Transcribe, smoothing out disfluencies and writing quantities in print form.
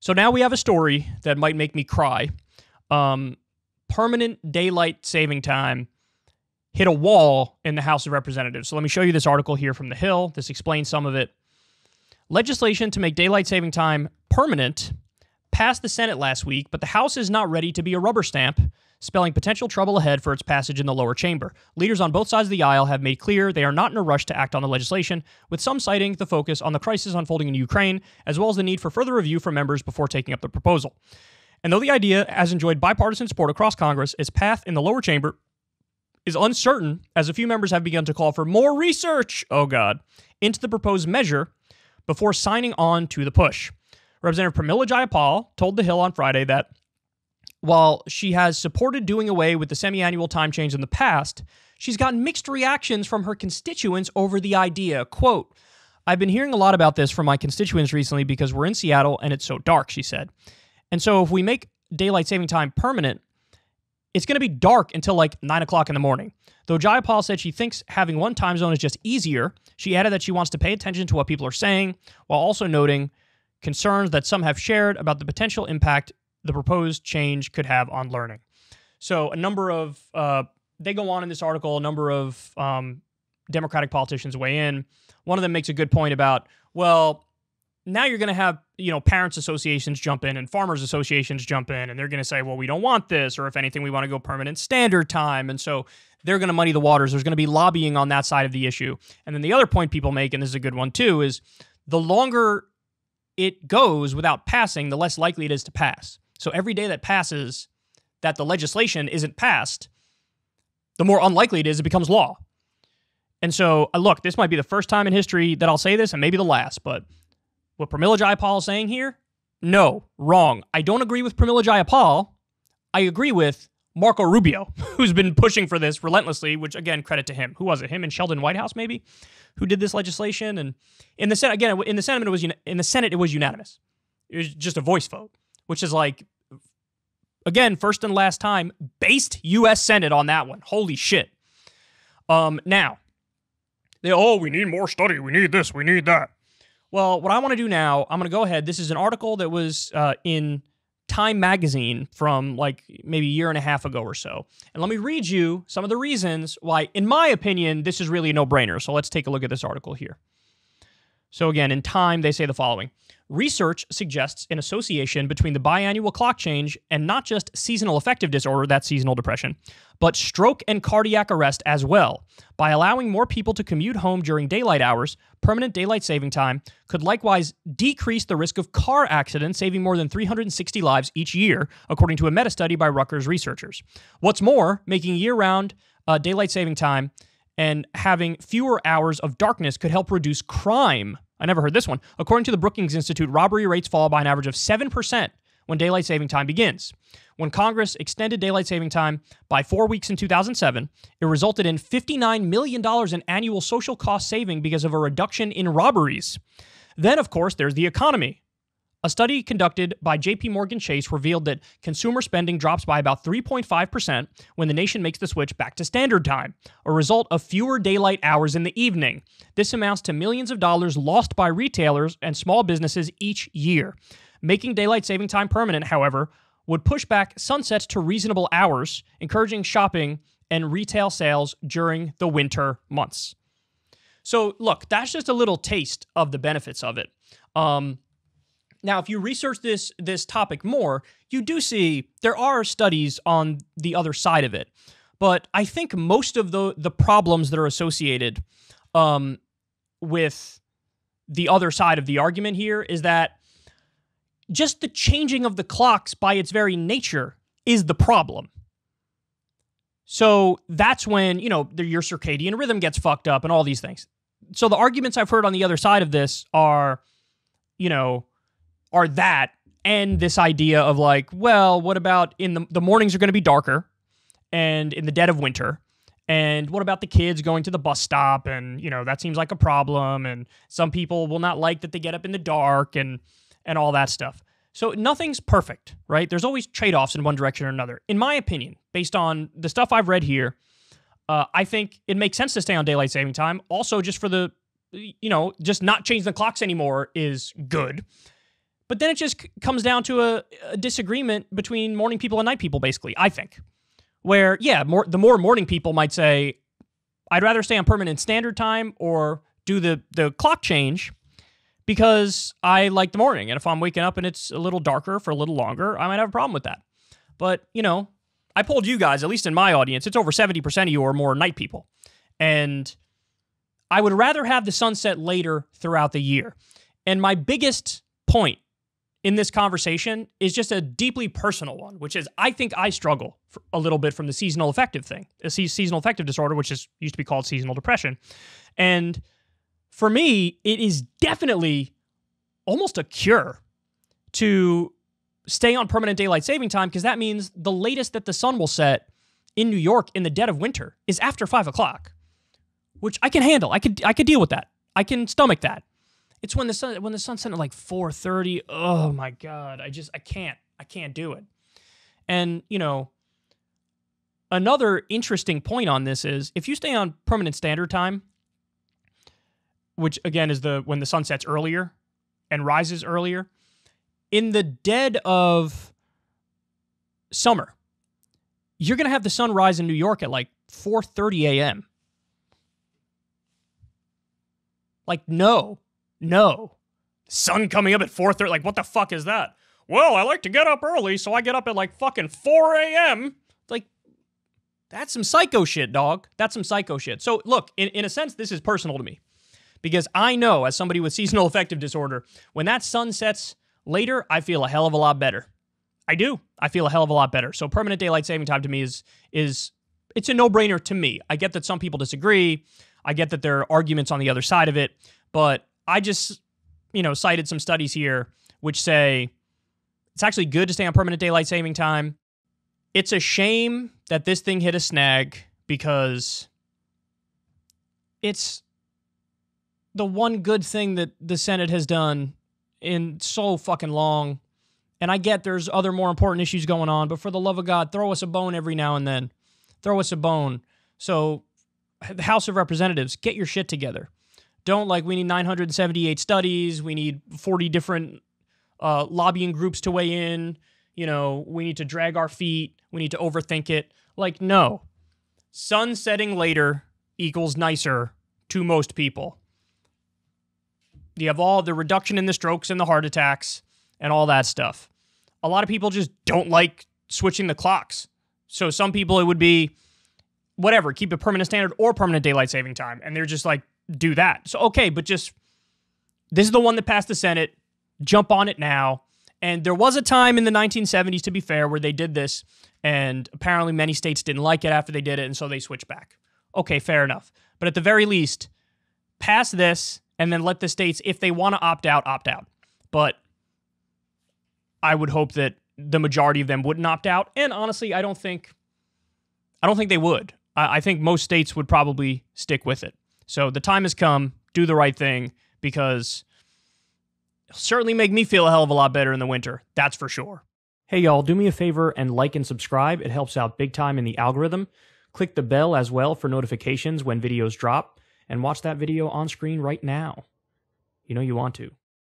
So now we have a story that might make me cry. Permanent daylight saving time hit a wall in the House of Representatives. So let me show you this article here from The Hill. This explains some of it. Legislation to make daylight saving time permanent passed the Senate last week, but the House is not ready to be a rubber stamp, spelling potential trouble ahead for its passage in the lower chamber. Leaders on both sides of the aisle have made clear they are not in a rush to act on the legislation, with some citing the focus on the crisis unfolding in Ukraine, as well as the need for further review from members before taking up the proposal. And though the idea has enjoyed bipartisan support across Congress, its path in the lower chamber is uncertain, as a few members have begun to call for more research, into the proposed measure before signing on to the push. Representative Pramila Jayapal told The Hill on Friday that while she has supported doing away with the semi-annual time change in the past, she's gotten mixed reactions from her constituents over the idea. Quote, "I've been hearing a lot about this from my constituents recently because we're in Seattle and it's so dark," she said. And so if we make daylight saving time permanent, it's going to be dark until like 9 o'clock in the morning. Though Jayapal said she thinks having one time zone is just easier, she added that she wants to pay attention to what people are saying, while also noting concerns that some have shared about the potential impact the proposed change could have on learning. So a number of, they go on in this article, a number of Democratic politicians weigh in. One of them makes a good point about, well, now you're going to have, parents associations jump in and farmers associations jump in, and they're going to say, well, we don't want this, or if anything, we want to go permanent standard time. And so they're going to muddy the waters. There's going to be lobbying on that side of the issue. And then the other point people make, and this is a good one too, is the longer it goes without passing, the less likely it is to pass. So every day that passes that the legislation isn't passed, the more unlikely it is it becomes law. And so, look, this might be the first time in history that I'll say this, and maybe the last, but what Pramila Jayapal is saying here, no, wrong. I don't agree with Pramila Jayapal. I agree with Marco Rubio, who's been pushing for this relentlessly, which, again, credit to him. Who was it? Him and Sheldon Whitehouse, maybe, who did this legislation? And in the Senate, again, in the Senate, it was unanimous. It was just a voice vote, which is like, again, first and last time, based U.S. Senate on that one. Holy shit. Now, we need more study. We need this. We need that. Well, what I want to do now, I'm going to go ahead. This is an article that was in Time magazine from like maybe a year and a half ago or so. And let me read you some of the reasons why, in my opinion, this is really a no-brainer. So let's take a look at this article here. So again, in Time, they say the following. Research suggests an association between the biannual clock change and not just seasonal affective disorder, that's seasonal depression, but stroke and cardiac arrest as well. By allowing more people to commute home during daylight hours, permanent daylight saving time could likewise decrease the risk of car accidents, saving more than 360 lives each year, according to a meta-study by Rutgers researchers. What's more, making year-round daylight saving time and having fewer hours of darkness could help reduce crime. I never heard this one. According to the Brookings Institute, robbery rates fall by an average of 7% when daylight saving time begins. When Congress extended daylight saving time by 4 weeks in 2007, it resulted in $59 million in annual social cost saving because of a reduction in robberies. Then, of course, there's the economy. A study conducted by JP Morgan Chase revealed that consumer spending drops by about 3.5% when the nation makes the switch back to standard time, a result of fewer daylight hours in the evening. This amounts to millions of dollars lost by retailers and small businesses each year. Making daylight saving time permanent, however, would push back sunsets to reasonable hours, encouraging shopping and retail sales during the winter months. So, look, that's just a little taste of the benefits of it. Now, if you research this topic more, you do see there are studies on the other side of it. But I think most of the problems that are associated with the other side of the argument here is that just the changing of the clocks by its very nature is the problem. So that's when, your circadian rhythm gets fucked up and all these things. So the arguments I've heard on the other side of this are that and this idea of like, well, what about in the mornings are going to be darker and in the dead of winter? And what about the kids going to the bus stop? And, that seems like a problem. And some people will not like that they get up in the dark and all that stuff. So nothing's perfect, right? There's always trade-offs in one direction or another. In my opinion, based on the stuff I've read here, I think it makes sense to stay on daylight saving time. Also, just for just not change the clocks anymore is good. But then it just comes down to a disagreement between morning people and night people, basically, I think. Where, yeah, the more morning people might say, I'd rather stay on permanent standard time or do the clock change because I like the morning. And if I'm waking up and it's a little darker for a little longer, I might have a problem with that. But, you know, I polled you guys, at least in my audience, it's over 70% of you are more night people. And I would rather have the sunset later throughout the year. And my biggest point in this conversation is just a deeply personal one, which is I think I struggle a little bit from the seasonal affective thing, a seasonal affective disorder, which used to be called seasonal depression. And for me, it is definitely almost a cure to stay on permanent daylight saving time, because that means the latest that the sun will set in New York in the dead of winter is after 5 o'clock, which I can handle. I could deal with that. I can stomach that. It's when the sun's set at like 4:30. Oh my God. I can't do it. And, you know, another interesting point on this is if you stay on permanent standard time, which again is when the sun sets earlier and rises earlier, in the dead of summer, you're going to have the sun rise in New York at like 4:30 a.m. Like, no. Sun coming up at 4:30. Like, what the fuck is that? Well, I like to get up early, so I get up at like fucking 4 a.m. Like, that's some psycho shit, dog. That's some psycho shit. So, look, in a sense, this is personal to me. Because I know, as somebody with seasonal affective disorder, when that sun sets later, I feel a hell of a lot better. I do. I feel a hell of a lot better. So permanent daylight saving time to me is it's a no-brainer to me. I get that some people disagree. I get that there are arguments on the other side of it. But I just, you know, cited some studies here which say it's actually good to stay on permanent daylight saving time. It's a shame that this thing hit a snag because it's the one good thing that the Senate has done in so fucking long. And I get there's other more important issues going on, but for the love of God, throw us a bone every now and then. Throw us a bone. So the House of Representatives, get your shit together. Don't we need 978 studies. We need 40 different lobbying groups to weigh in. You know, we need to drag our feet. We need to overthink it. No. Sun setting later equals nicer to most people. You have all the reduction in the strokes and the heart attacks and all that stuff. A lot of people just don't like switching the clocks. So some people it would be whatever, keep it permanent standard or permanent daylight saving time. And they're just like, do that. So, okay, but just, this is the one that passed the Senate. Jump on it now. And there was a time in the 1970s, to be fair, where they did this. And apparently many states didn't like it after they did it. And so they switched back. Okay, fair enough. But at the very least, pass this and then let the states, if they want to opt out, opt out. But I would hope that the majority of them wouldn't opt out. And honestly, I don't think they would. I think most states would probably stick with it. So the time has come. Do the right thing, because it'll certainly make me feel a hell of a lot better in the winter. That's for sure. Hey, y'all, do me a favor and like and subscribe. It helps out big time in the algorithm. Click the bell as well for notifications when videos drop, and watch that video on screen right now. You know you want to.